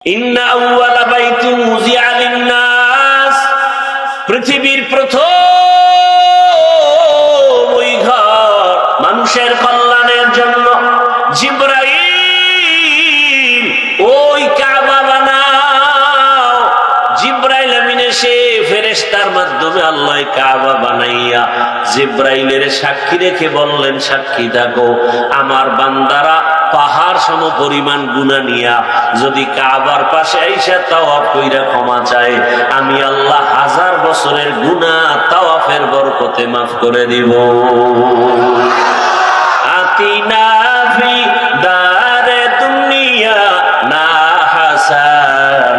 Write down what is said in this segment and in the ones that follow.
ইন্না আউওয়ালা বাইতিন উযিআ লিন-নাস, পৃথিবীর প্রথম ওই ঘর মানুষের কল্যাণের জন্য। জিবরাইল ওই কাবা বানাও, জিবরাইল আমিন এসে ফেরেশতার মাধ্যমে আল্লাহ কাবা বানাইয়া জিবরাইলের সাক্ষী রেখে বললেন, সাক্ষী থাকো আমার বান্দারা পাহাড় সম পরিমাণ গুনাহ নিয়া যদি কাবার পাশে আইসা তাওয়াফ কইরা ক্ষমা চায়, আমি আল্লাহ 1000 বছরের গুনাহ তাওয়াফের বরকতে মাফ করে দিব। আতিনা ফি দারে দুনিয়া না হাসান,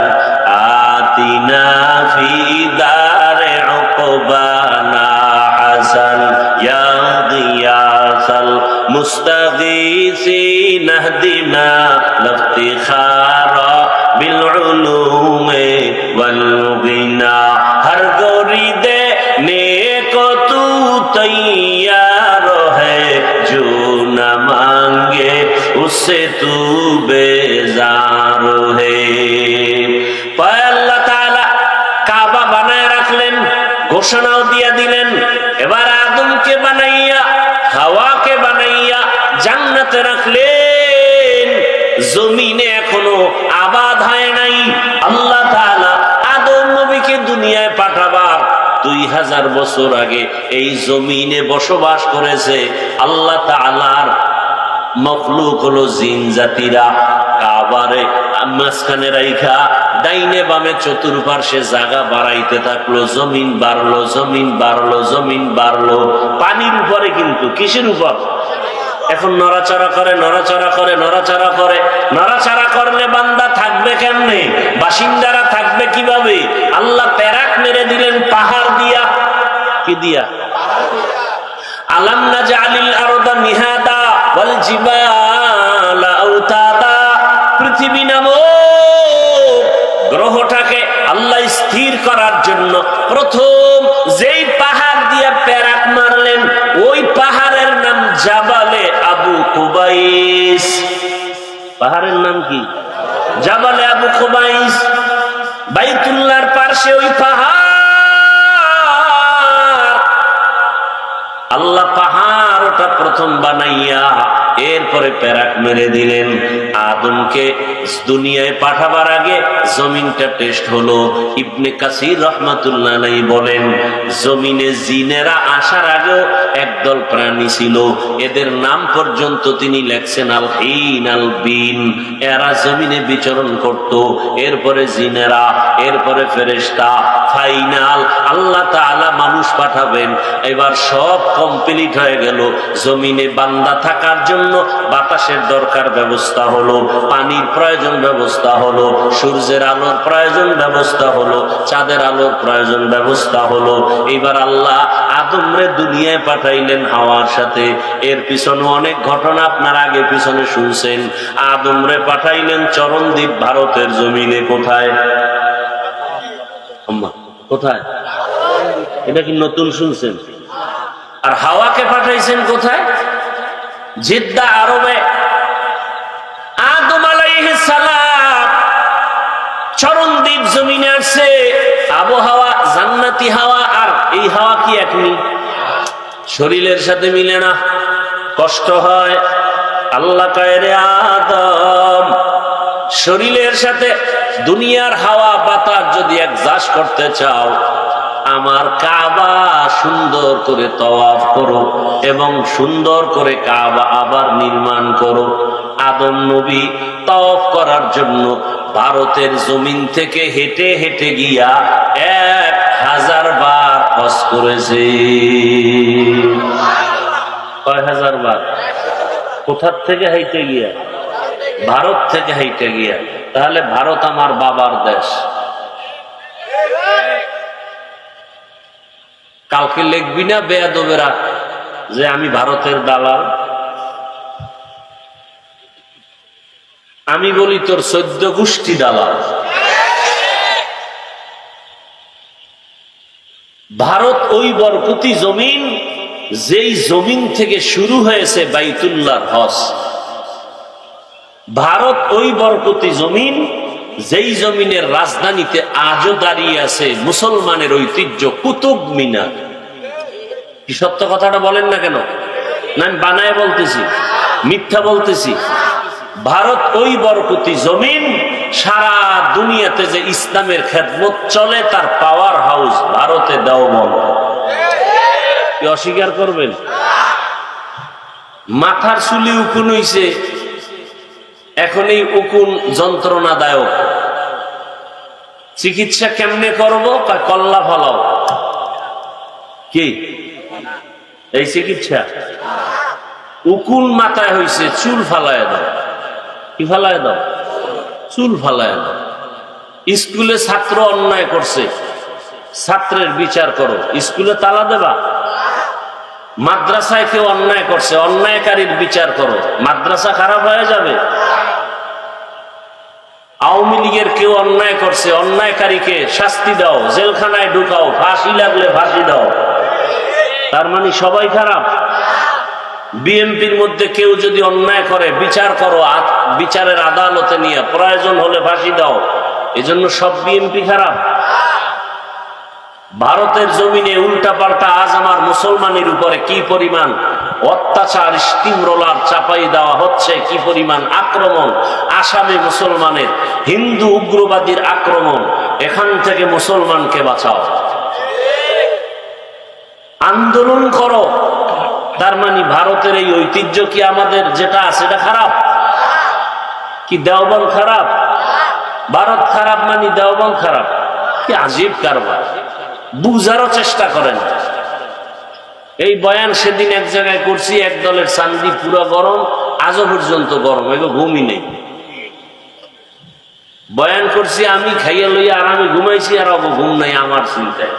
আতিনা ফি দারে উকবা না হাসান, ইয়া গিয়াসাল মুস্তাগীসিন ইহদিনা লিফতিখারা বিল উলুমি ওয়াল গিনা। হর গরিদে নেকো তু তৈয়ার है जो न मांगे उससे तू बेजार है। আল্লাহ তাআলা কাবা বানায় রাখলেন, ঘোষণাও দিয়ে দিলেন। এবার আদমকে বানাইয়া হাওয়াকে বানাইয়া জান্নাতে রাখলেন, জমিনে এখনো আবাদ হয় নাই। আল্লাহ তাআলা আদম নবীকে দুনিয়ায় পাঠাবার 2000 বছর আগে এই জমিনে বসবাস করেছে। আল্লাহ তাআলার মখলুক হলো জিন জাতিরা। কাবারে মাঝখানে রাইখা ডাইনে বামে চতুর্পার্শ্বে জায়গা বাড়াইতে থাকলো, জমিন বাড়লো, জমিন বাড়লো, জমিন বাড়লো। পানির উপরে, কিন্তু কিসের উপর? এখন নড়াচড়া করে, নড়াচড়া করে, নড়াচড়া করে। নড়াচড়া করলে বান্দা থাকবে কেমনে? বাসিন্দারা থাকবে কিভাবে? আল্লাহ প্যারাক মেরে দিলেন পাহাড় দিয়া। কি দিয়া? আলাম নাজআলিল আরদা মিহাদা ওয়াল জিবালা আওতাদা। পৃথিবী নামক গ্রহটাকে আল্লাহ স্থির করার জন্য প্রথম যেই পাহাড় দিয়া প্যারাক মারলেন, ওই পাহাড়ের নাম জাবালে আবু কুবাইস। পাহাড়ের নাম কি? জাবালে আবু কুবাইস। বাইতুল্লাহর পাশে ওই পাহাড়। আল্লাহ পাহাড় ওটা প্রথম বানাইয়া এরপরে প্যারাক মেরে দিলেন। আদমকে দুনিয়ায় পাঠাবার আগে জমিনটা টেস্ট হলো। ইবনে কাসির রাহমাতুল্লাহ আলাইহি বলেন, জমিনে জিনেরা আসার আগেও একদল প্রাণী ছিল, এদের নাম পর্যন্ত তিনি লেখছেন আল হিন আল বিন। এরা জমিনে বিচরণ করত। এরপরে জিনেরা, এরপরে ফেরেশতা, ফাইনাল আল্লাহ তাআলা মানুষ পাঠাবেন। এবার সব কমপ্লিট হয়ে গেল। জমিনে বান্দা থাকার জন্য বাতাসের দরকার, ব্যবস্থা হলো। পানির প্রয়োজন, ব্যবস্থা হলো। সূর্যের আলোর প্রয়োজন, ব্যবস্থা হলো। চাঁদের আলোর প্রয়োজন, ব্যবস্থা হলো। এবার আল্লাহ আদমরে দুনিয়ায় পাঠাইলেন হাওয়ার সাথে। এর পিছনে অনেক ঘটনা আপনার আগে পিছনে শুনছেন। আদমরে পাঠাইলেন চরণদ্বীপ, ভারতের জমিনে। কোথায়? কোথায়? এটা কি নতুন শুনছেন? আর হাওয়াকে পাঠাইছেন কোথায়? জিদ্দা, আরবে। আদম আলাইহিস সালাম চরণদ্বীপ জমিনে আসছে। আবহাওয়া জান্নাতি হাওয়া, আর এই হাওয়া কি একনি? শরীরের সাথে মিলে না, কষ্ট হয়। আল্লাহ কয়, রে আদম, শরীরের সাথে দুনিয়ার হাওয়া বাতাস যদি অ্যাডজাস্ট করতে চাও, আমার কাবা সুন্দর করে তাওয়াফ করো এবং সুন্দর করে কাবা আবার নির্মাণ করো। আদম নবী তাওয়াফ করার জন্য ভারতের জমিন থেকে হেঁটে হেঁটে গিয়া 1000 বার হজ করেছে। কয় হাজার বার? কোথার থেকে হেঁটে গিয়া? ভারত থেকে হেঁটে গিয়া। তাহলে ভারত আমার বাবার দেশ। কালকে লিখবি না বেয়াদবেরা যে আমি ভারতের দালাল। আমি বলি তোর 14 গোষ্ঠী দালাল। ভারত ওই বরকতি জমিন, যেই জমিন থেকে শুরু হয়েছে বাইতুল্লাহর হজ। ভারত ওই বরকতি জমিন যেই জমিনের রাজধানীতে আজও দাঁড়িয়ে আছে মুসলমানের ঐতিহ্য কুতুব মিনার। কি সত্য কথাটা বলেন না কেন? না আমি বানায় বলতেছি, মিথ্যা বলতেছি? ভারত ওই বরকতি জমিন, সারা দুনিয়াতে যে ইসলামের খেদমত চলে তার পাওয়ার হাউস ভারতে দেওবন্দ। কি অস্বীকার করবেন? মাথার চুলি উকুন হইছে, এখন এই উকুন যন্ত্রণাদায়ক। চিকিৎসা কেমনে করব? কল্লা ফলাও। কি এই চিকিৎসা? উকুন মাথায় হইছে, চুল ফালায় দাও। কি ফালায় দাও? চুল ফালায় দাও। স্কুলে ছাত্র অন্যায় করছে, ছাত্রের বিচার করো। স্কুলে তালা দেবা? মাদ্রাসায় কেউ অন্যায় করছে, অন্যায়কারীর বিচার করো। মাদ্রাসা খারাপ হয়ে যাবে? আওয়ামী লীগের কেউ অন্যায় করছে, অন্যায়কারীকে শাস্তি দাও, জেলখানায় ঢুকাও, ফাঁসি লাগলে ফাঁসি দাও। তার মানে সবাই খারাপ? বিএনপির মধ্যে কেউ যদি অন্যায় করে বিচার করো, বিচারের আদালতে নিয়ে প্রয়োজন হলে ফাঁসি দাও। এজন্য সব বিএনপি খারাপ? ভারতের জমিনে উল্টা পাল্টা আজ আমার মুসলমানের উপরে কি পরিমাণ অত্যাচার, স্টিম রোলার চাপাই দেওয়া হচ্ছে, কি পরিমাণ আক্রমণ। আসামে মুসলমানের, হিন্দু উগ্রবাদীর আক্রমণ। এখান থেকে মুসলমানকে বাঁচাও, আন্দোলন করো। তার মানে ভারতের এই ঐতিহ্য কি আমাদের যেটা আছে এটা খারাপ? কি দেওবন্দ খারাপ? ভারত খারাপ মানে দেওবন্দ খারাপ? কি আজীব কারবার! বুঝারও চেষ্টা করেন। এই বয়ান সেদিন এক জায়গায় করছি, এক দলের চান্দি পুরো গরম, আজও পর্যন্ত গরম, এগো ঘুমই নেই। বয়ান করছি আমি, খাইয়া লইয়া আরামে ঘুমাইছি, আর অব ঘুম নাই আমার চিন্তায়।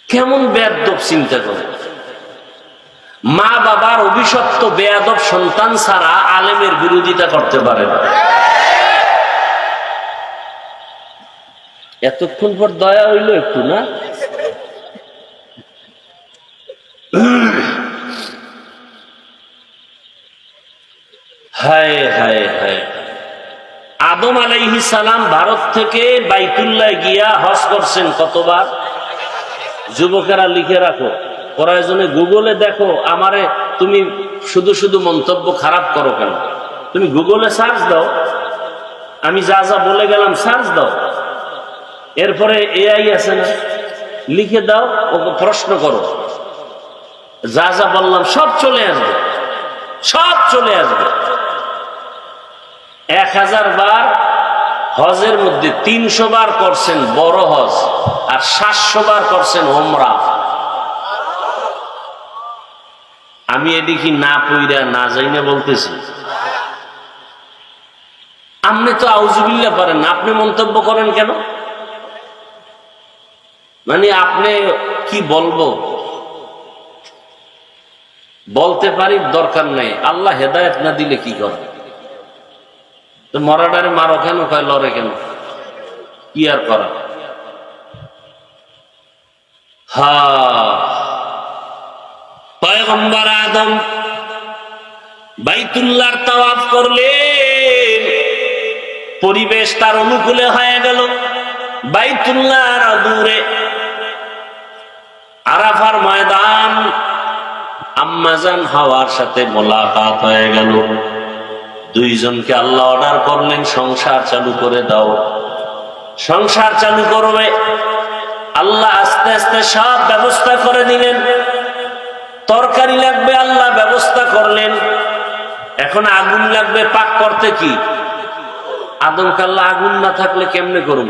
কেমন বেয়াদব চিন্তা করে! মা বাবার অভিশপ্ত বেয়াদব সন্তান ছাড়া আলেমের বিরোধিতা করতে পারে না। এতক্ষণ পর দয়া হইল একটু, না? হায় হায় হায়! আদম আলাইহিস সালাম ভারত থেকে বাইতুল্লাহ গিয়া হজ করছেন কতবার? যুবকেরা লিখে রাখো, প্রয়োজনে গুগলে দেখো। আমারে তুমি শুধু শুধু মন্তব্য খারাপ করো কেন? তুমি গুগলে সার্চ দাও, আমি যা যা বলে গেলাম সার্চ দাও। এরপরে এআই আছে না, লিখে দাও, ওকে প্রশ্ন করো, যা যা বললাম সব চলে আসবে, সব চলে আসবে। 1000 বার হজের মধ্যে 300 বার করছেন বড় হজ, আর 700 বার করছেন ওমরা। আমি এদিকে না পইরা না যাই না বলতেছি। আপনি তো আউযুবিল্লাহ পারেন না, আপনি মন্তব্য করেন কেন? মানে আপনি কি বলবো বলতে পারি, দরকার নেই। আল্লাহ হেদায়েত না দিলে কি করে? তো মরাডারে মারো কেন, কয় লড়ে কেন? কি আর করা? পয়গম্বর আদম বাইতুল্লাহর তাওয়াফ করলেন, পরিবেশ তার অনুকূলে হয়ে গেল। বাইতুল্লাহর দূরে আরাফার ময়দান, আম্মাজান হাওয়ার সাথে মোলাকাত হয়ে গেল। দুইজনকে আল্লাহ অর্ডার করলেন, সংসার চালু করে দাও। সংসার চালু করবে। আল্লাহ আস্তে আস্তে সব ব্যবস্থা করে দিলেন। তরকারি লাগবে, আল্লাহ ব্যবস্থা করলেন। এখন আগুন লাগবে পাক করতে। কি আদম কাল্লা আগুন না থাকলে কেমনে করব?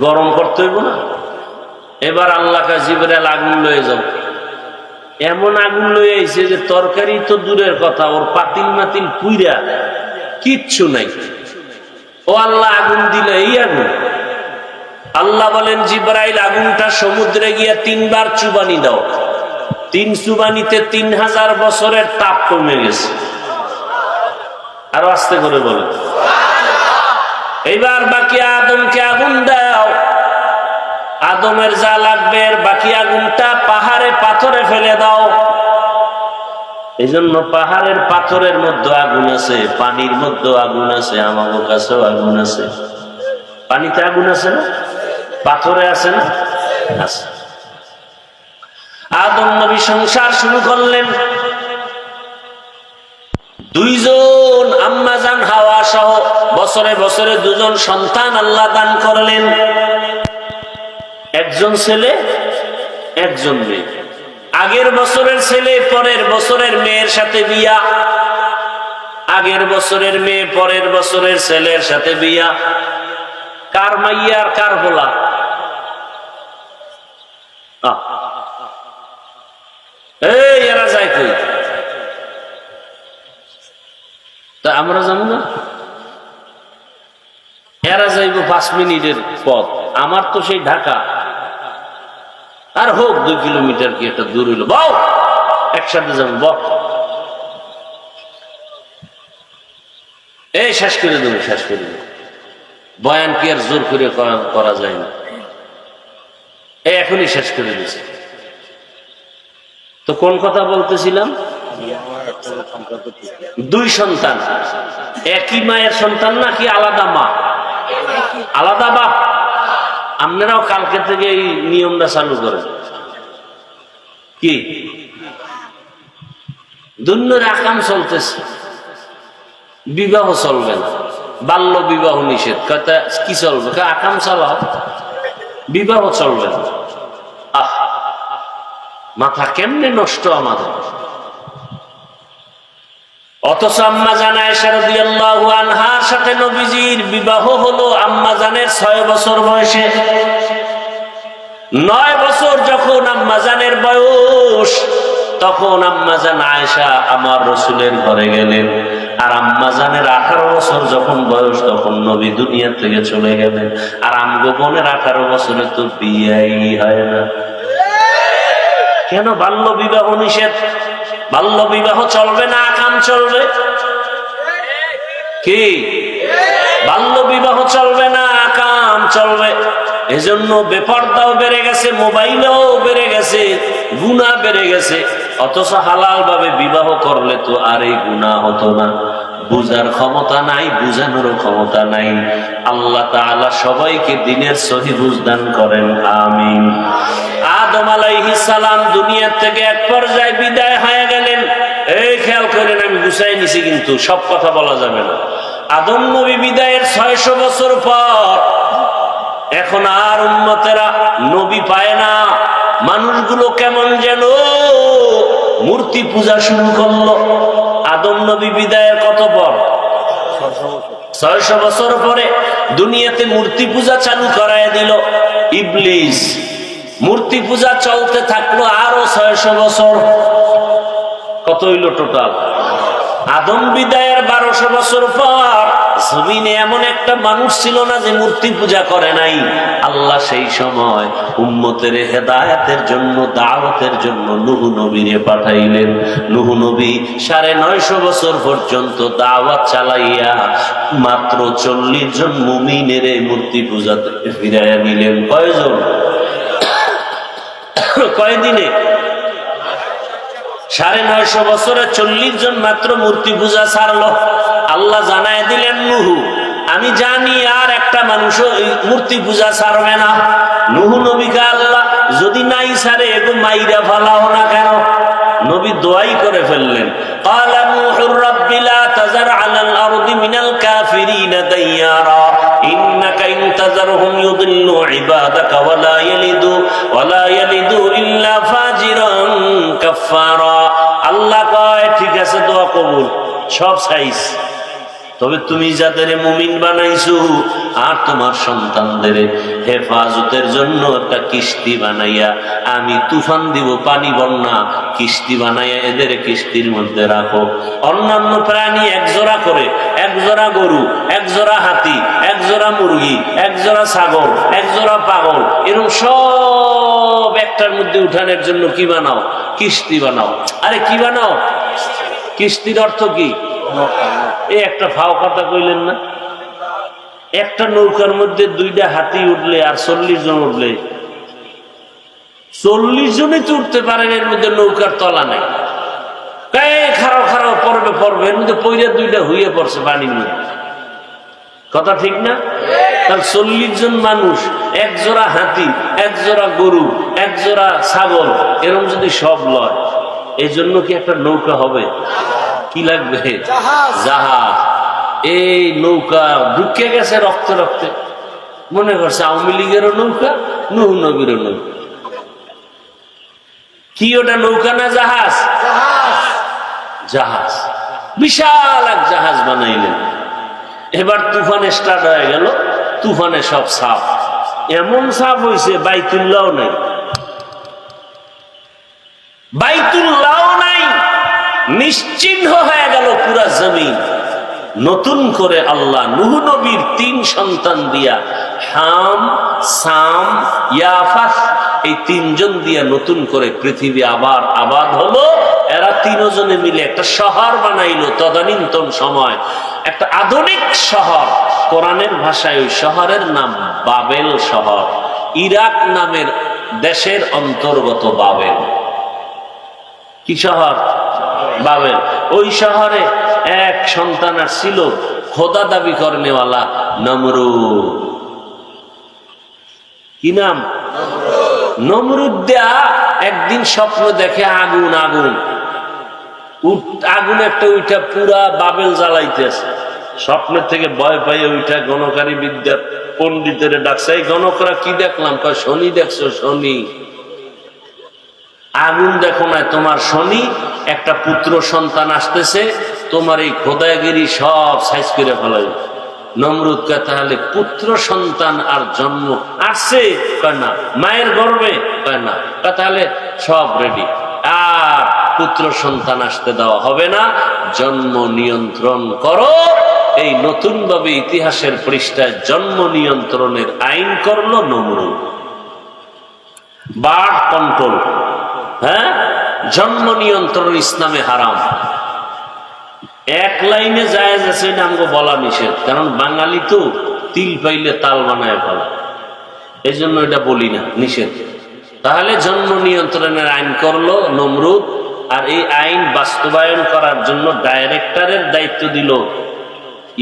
গরম করতে হইব না? এবার আল্লাহ কা জিবরাইল আগুন লয়ে যাও। এমন আগুন লয়ে আইছে যে তরকারি তো দূরের কথা, ওর পাতিল মাতিল পুইরা কিচ্ছু নাই। ও আল্লাহ আগুন দিলে এই আগুন। আল্লাহ বলেন, জিবরাইল আগুনটা সমুদ্রে গিয়া 3 বার চুবানি দাও। 3 চুবানিতে 3000 বছরের তাপ কমে গেছে। আরো আস্তে করে বলে, এইবার বাকি আদমকে আগুন দাও। আদমের যা লাগবে বাকি আগুনটা পাহাড়ে পাথরে ফেলে দাও। এই জন্য পাহাড়ের পাথরের মধ্যে আগুন আছে, পানির মধ্যে আগুন আছে, আমাদের কাছেও আগুন আছে। পানিতে আগুন আছে না? পাথরে আছে না? আছে। আদম নবী সংসার শুরু করলেন। দুইজন আম্মাজান হাওয়া সহ বছরে বছরে দুজন সন্তান আল্লাহ দান করলেন। একজন ছেলে, একজন মেয়ে। আগের বছরের ছেলে পরের বছরের মেয়ের সাথে বিয়া, আগের বছরের মেয়ে পরের বছরের ছেলের সাথে বিয়া। কার মাইয়া আর কার হোলা? এই এরা যায় কই? তা আমরা জানি না? এরা যাইব 5 মিনিটের পথ, আমার তো সেই ঢাকা, আর হোক 2 কিলোমিটার কি একটা দূর হইল, বউ একসাথে যাবো, বক এই শেষ করে দেবো, শেষ করে দেবো। বয়ান কি আর জোর করে করা যায় না, এখনই শেষ করে দিচ্ছে। তো কোন কথা বলতেছিলাম? 2 সন্তান, একই মায়ের সন্তান নাকি আলাদা মা আলাদা বাপ? আপনারাও কালকে থেকে এই নিয়মটা চালু করেন। কি দুনিয়ার আকাম চলতেছে, বিবাহ চলবে না, বাল্য বিবাহ নিষেধ। কথা কি চলবে? আকাম চালাও, বিবাহ চলবে না। মাথা কেমনে নষ্ট আমাদের। অথচ আম্মা জান আয়েশা রাদিয়াল্লাহু আনহার সাথে নবীজির বিবাহ হলো আম্মা জানের 6 বছর বয়সে। 9 বছর যখন আম্মা জানের বয়স, তখন আম্মা জান আয়েশা আমার রাসূলের ঘরে গেলেন। আর আম্মা জানের 18 বছর যখন বয়স, তখন নবী দুনিয়া থেকে চলে গেলেন। আর আমগো বোনের 18 বছরে তো বিয়েই হয় না। কেন? বাল্য বিবাহ নিষেধ। বাল্য বিবাহ চলবে না, আকাম চলবে। কি? বাল্য বিবাহ চলবে না, আকাম চলবে। এজন্য বেপরদাও বেড়ে গেছে, মোবাইলও বেড়ে গেছে, গুনাহ বেড়ে গেছে। অথচ হালাল ভাবে বিবাহ করলে তো আর এই গুনাহ হতো না। বুঝার ক্ষমতা নাই, বুঝানোর ক্ষমতা নাই। আল্লাহ তাআলা সবাইকে দ্বীনের সহি বুঝ দান করেন, আমিন। আদম আলাইহিস সালাম দুনিয়া থেকে এক পর্যায়ে বিদায় হয়ে গেলেন। এই খেয়াল করেন, আমি গুছাই নিছি, কিন্তু সব কথা বলা যাবে না। আদম নবী বিদায়ের 600 বছর পর এখন আর উম্মতেরা নবী পায় না। মানুষগুলো কেমন যেন মূর্তি পূজা শুরু করলো। আদম নবী বিদায়ের কত পর? 600 বছর পরে দুনিয়াতে মূর্তি পূজা চালু করায় দিল ইবলিস। মূর্তি পূজা চলতে থাকলো আরো 600 বছর। কত হইল টোটাল? আদম বিদায়ের 1200 বছর পর জমিনে এমন একটা মানুষ ছিল না যে মূর্তি পূজা করে নাই। আল্লাহ সেই সময় উম্মতের হেদায়েতের জন্য, দাওয়াতের জন্য নূহ নবীরে পাঠাইলেন। নূহ নবী 950 বছর পর্যন্ত দাওয়াত চালাইয়া মাত্র 40 জন মুমিনের মূর্তি পূজা থেকে ফিরাইয়া নিলেন। কয়জন? কয়দিনে? 950 বছরে 40 জন মাত্র মূর্তি পূজা ছাড়লো। আল্লাহ জানায় দিলেন, নূহ আমি জানি আর একটা মানুষও মূর্তি পূজা ছাড়বে না। নূহ নবীকে আল্লাহ যদি নাই ছাড়ে এগো মাইরা ফালাও না কেন? নবী দোয়াই করে ফেললেন, ক্বালা নূহুর রাব্বি লা তাযার আলাল আরদি মিনাল কাফিরিনা দাইয়ারা ইন্নাকা ইন তাযারহুম ইউদিল্লু ইবাদাকা ওয়ালা ইয়ালিদু ইল্লা ফাজিরান কাফফারা। আল্লাহ কয়, ঠিক আছে, দোয়া কবুল, সব চাইছ, তবে তুমি যাদের মুমিন বানাইছো আর তোমার সন্তানদের হেফাজতের জন্য একটা কিস্তি বানাইয়া আমি তুফান দিব, পানি বন্যা, কিস্তি বানাইয়া এদের কিস্তির মধ্যে রাখো। অন্যান্য প্রাণী 1 জোড়া করে, 1 জোড়া গরু, 1 জোড়া হাতি, 1 জোড়া মুরগি, 1 জোড়া ছাগল, 1 জোড়া পাগল, এরকম সব একটার মধ্যে উঠানোর জন্য কি বানাও? কিস্তি বানাও। আরে কি বানাও? কিস্তির অর্থ কি? এই একটা ফাও কথা কইলেন না? একটা নৌকার মধ্যে 2টা হাতি উঠলে আর 40 জন উঠলে, 40 জনই তো উঠতে পারেন, এর মধ্যে নৌকার তলা নাই। একটাও পড়বে পড়বে, এর মধ্যে পইরা দুইটা হইয়ে পড়ছে পানির মধ্যে। কথা ঠিক না? তাহলে 40 জন মানুষ, এক জোড়া হাতি, এক জোড়া গরু, এক জোড়া ছাগল, এরকম যদি সব লয়, এই জন্য কি একটা নৌকা হবে? কি লাগবে? জাহাজ। এই নৌকা ঢুকে গেছে রক্তে রক্তে, মনে করছে আওয়ামী লীগেরও নৌকা, নূহ নবীরও নৌকা। কি ওটা নৌকা না জাহাজ? জাহাজ। বিশাল এক জাহাজ বানাইলেন। এবার তুফানে স্টার্ট হয়ে গেল, তুফানে সব সাপ, এমন সাপ হয়েছে বাইতুল্লাহ নাই, বাইতুল্লাহ নাই, নিশ্চিহ্ন হয়ে গেল পুরা জমিন। নতুন করে আল্লাহ নূহ নবীর 3 সন্তান দিয়া, হাম, সাম, ইয়াফাস, এই 3 জন দিয়া নতুন করে পৃথিবী আবার আবাদ হলো। এরা 3 জনে মিলে একটা শহর বানাইলো। তদানীন্তন সময় একটা আধুনিক শহর, কোরআনের ভাষায় ওই শহরের নাম বাবেল শহর। ইরাক নামের দেশের অন্তর্গত বাবেল। কি শহর? বাবেল। ওই শহরে এক সন্তান ছিল, খোদা দাবি করেনেওয়ালা নমরুদ। কি নাম? নমরুদ। দেয়া একদিন স্বপ্ন দেখে আগুন, আগুন আগুন একটা উইটা পুরা বাবেল জ্বালাইতেছে। স্বপ্নের থেকে ভয় পাইয়ে উইটা গণকারী বিদ্যা পণ্ডিতের ডাকছে, এই গণকরা কি দেখলাম? কয় শনি দেখছো? শনি। আগুন দেখো না, তোমার শনি, একটা পুত্র সন্তান আসতেছে, তোমার এই খোদাগিরি সব সাইজ করে ফেলাই। নমরুদ কে তাহলে পুত্র সন্তান আর জন্ম আসছে? কয় না। মায়ের গর্ভে? কয় না। তাহলে সব রেডি, আর পুত্র সন্তান আসতে দেওয়া হবে না, জন্ম নিয়ন্ত্রণ করো। এই নতুন ভাবে ইতিহাসের পৃষ্ঠায় জন্ম নিয়ন্ত্রণের আইন করলো নমরুদ। বার্থ কন্ট্রোল, হ্যাঁ, জন্ম নিয়ন্ত্রণ ইসলামে হারাম। এক লাইনে জায়েজ আছে, এটা আমাকে বলা নিষেধ, কারণ বাঙালি তো তিল পাইলে তাল বানায় ফেলা, এই জন্য এটা বলি না, নিষেধ। তাহলে জন্ম নিয়ন্ত্রণের আইন করলো নমরুদ, আর এই আইন বাস্তবায়ন করার জন্য ডাইরেক্টরের দায়িত্ব দিল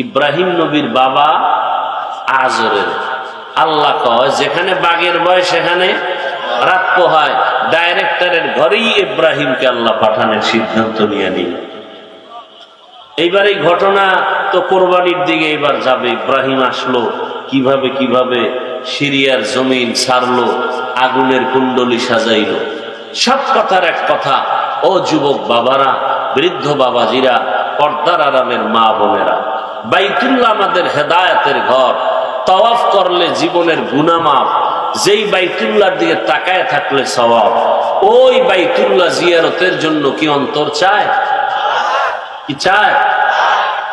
ইব্রাহিম নবীর বাবা আজরের। আল্লাহ কয় যেখানে বাঘের ভয় সেখানে রাত পোহায়। ডাইরেক্টরের ঘরেই ইব্রাহিমকে আল্লাহ পাঠানোর সিদ্ধান্ত নিয়ে নিল। এইবার এই ঘটনা তো কোরবানির দিকে এবার যাবে। ইব্রাহিম আসলো, কিভাবে কিভাবে সিরিয়ার জমিন ছাড়লো, আগুনের কুণ্ডলী সাজাইলো। সব কথার এক কথা, ও যুবক বাবারা, বৃদ্ধ বাবাজিরা, পর্দার আরামের মা বোনেরা, বাইতুল্লাহ আমাদের হেদায়েতের ঘর। তাওয়াফ করলে জীবনের গুনাহ মাফ। যেই বাইতুল্লাহর দিকে তাকায় থাকলে সওয়াব। ওই বাইতুল্লাহ জিয়ারতের জন্য কি অন্তর চায়? কি চায়?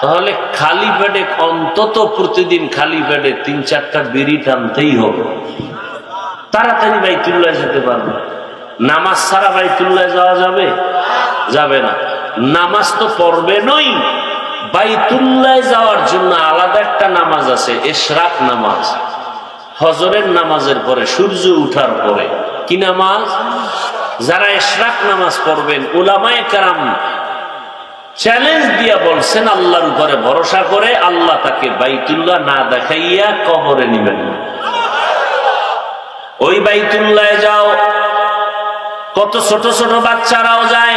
তাহলে খালি পেটে অন্তত প্রতিদিন খালি পেটে 3-4টা বিড়ি টানতেই হবে, তাড়াতাড়ি বাইতুল্লাহ যেতে পারবে। নামাজ ছাড়া বাইতুল্লাহ যাওয়া যাবে? যাবে না। নামাজ তো পড়বে নই, বাইতুল্লাহ যাওয়ার জন্য আলাদা একটা নামাজ আছে, ইশরাক নামাজ। ফজরের নামাজের পরে, সূর্য উঠার পরে। কি নামাজ? যারা ইশরাক নামাজ পড়বেন, উলামায়ে কেরাম চ্যালেঞ্জ দিয়া বলছেন, আল্লাহর উপরে ভরসা করে আল্লাহ তাকে বাইতুল্লাহ না দেখাইয়া কবরে নিবেন না। ওই বাইতুল্লাহ যাও, কত ছোট ছোট বাচ্চারাও যায়,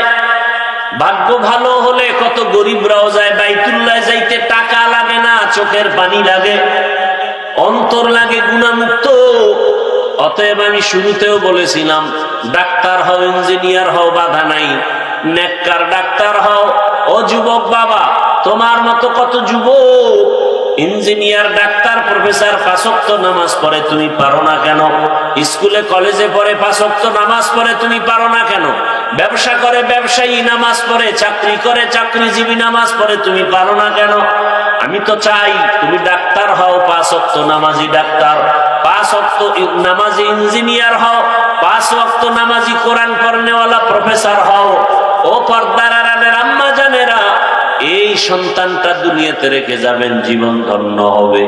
ভাগ্য ভালো হলে কত গরিবরাও যায়। বাইতুল্লাহ যাইতে টাকা লাগে না, চোখের পানি লাগে, অন্তর লাগে গুনাহমুক্ত। অতএব আমি শুরুতেও বলেছিলাম, ডাক্তার হও, ইঞ্জিনিয়ার হও, বাধা নাই, নেককার ডাক্তার হও। ও যুবক বাবা, তোমার মতো কত যুবক ইঞ্জিনিয়ার, ডাক্তার, প্রফেসর 5 ওয়াক্ত নামাজ পড়ে, তুমি পারো না কেন? স্কুলে কলেজে পড়ে 5 ওয়াক্ত নামাজ পড়ে, তুমি পারো না কেন? ব্যবসা করে ব্যবসায়ী নামাজ পড়ে, চাকরি করে চাকরিজীবী নামাজ পড়ে, তুমি পারো না কেন? আমি তো চাই তুমি ডাক্তার হও, 5 ওয়াক্ত নামাজি ডাক্তার, 5 ওয়াক্ত নামাজি ইঞ্জিনিয়ার হও, 5 ওয়াক্ত নামাজি কোরআন পড়নেওয়ালা প্রফেসর হও। ও পর্দার আড়ালের আম্মা জানেরা, এই সন্তানটা দুনিয়াতে রেখে যাবেন, জীবন ধন্য হবে।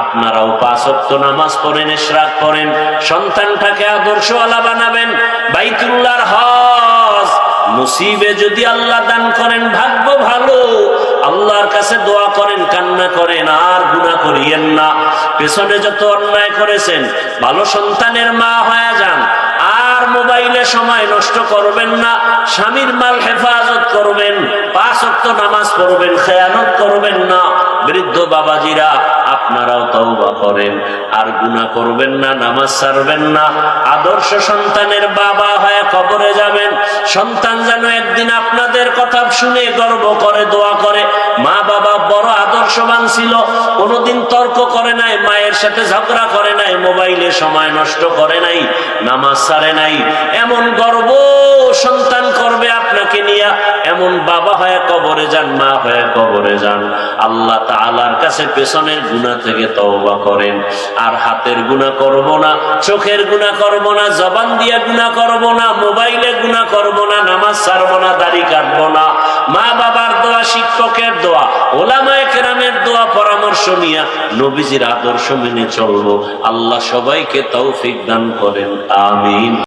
আপনারাও 5 ওয়াক্ত নামাজ পড়েন, ইশরাক করেন, সন্তানটাকে আদর্শওয়ালা বানাবেন। বাইতুল্লাহর হজ নসিবে যদি আল্লাহ দান করেন ভাগ্য ভালো, আল্লাহর কাছে দোয়া করেন, কান্না করেন, আর গুনাহ করিয়েন না। পেছনে যত অন্যায় করেছেন, ভালো সন্তানের মা হয়ে যান, আর মোবাইলে সময় নষ্ট করবেন না। স্বামীর মাল হেফাজত করবেন, 5 ওয়াক্ত নামাজ পড়বেন, খেয়ানত করবেন না। বৃদ্ধ বাবাজিরা আপনারাও তওবা করেন, আর গুনাহ করবেন না, নামাজ ছাড়বেন না। আদর্শ সন্তানের বাবা হয়ে কবরে যাবেন। সন্তান যেন একদিন আপনাদের কথা শুনে গর্ব করে, দোয়া করে, মা বাবা বড় আদর্শবান ছিল, কোনোদিন তর্ক করে নাই, মায়ের সাথে ঝগড়া করে নাই, মোবাইলে সময় নষ্ট করে নাই, নামাজ ছাড়ে নাই। এমন গর্ব সন্তান করবে আপনাকে নিয়ে। এমন বাবা হয়ে কবরে যান, মা হয়ে কবরে যান। আল্লাহ তাআলার কাছে পেছনের গুনাহ থেকে তওবা করেন, আর হাতের গুনাহ করব না, চোখের গুনাহ করব না, জবান দিয়ে গুনাহ করব না, মোবাইলে গুনাহ করব না, নামাজ ছাড়ব না, দাড়ি কাটব না। মা বাবার দোয়া, শিক্ষকের দোয়া, ওলামায়ে কেরামের দোয়া পরামর্শ নিয়ে নবীজির আদর্শ মেনে চলবো। আল্লাহ সবাইকে তৌফিক দান করেন, আমিন।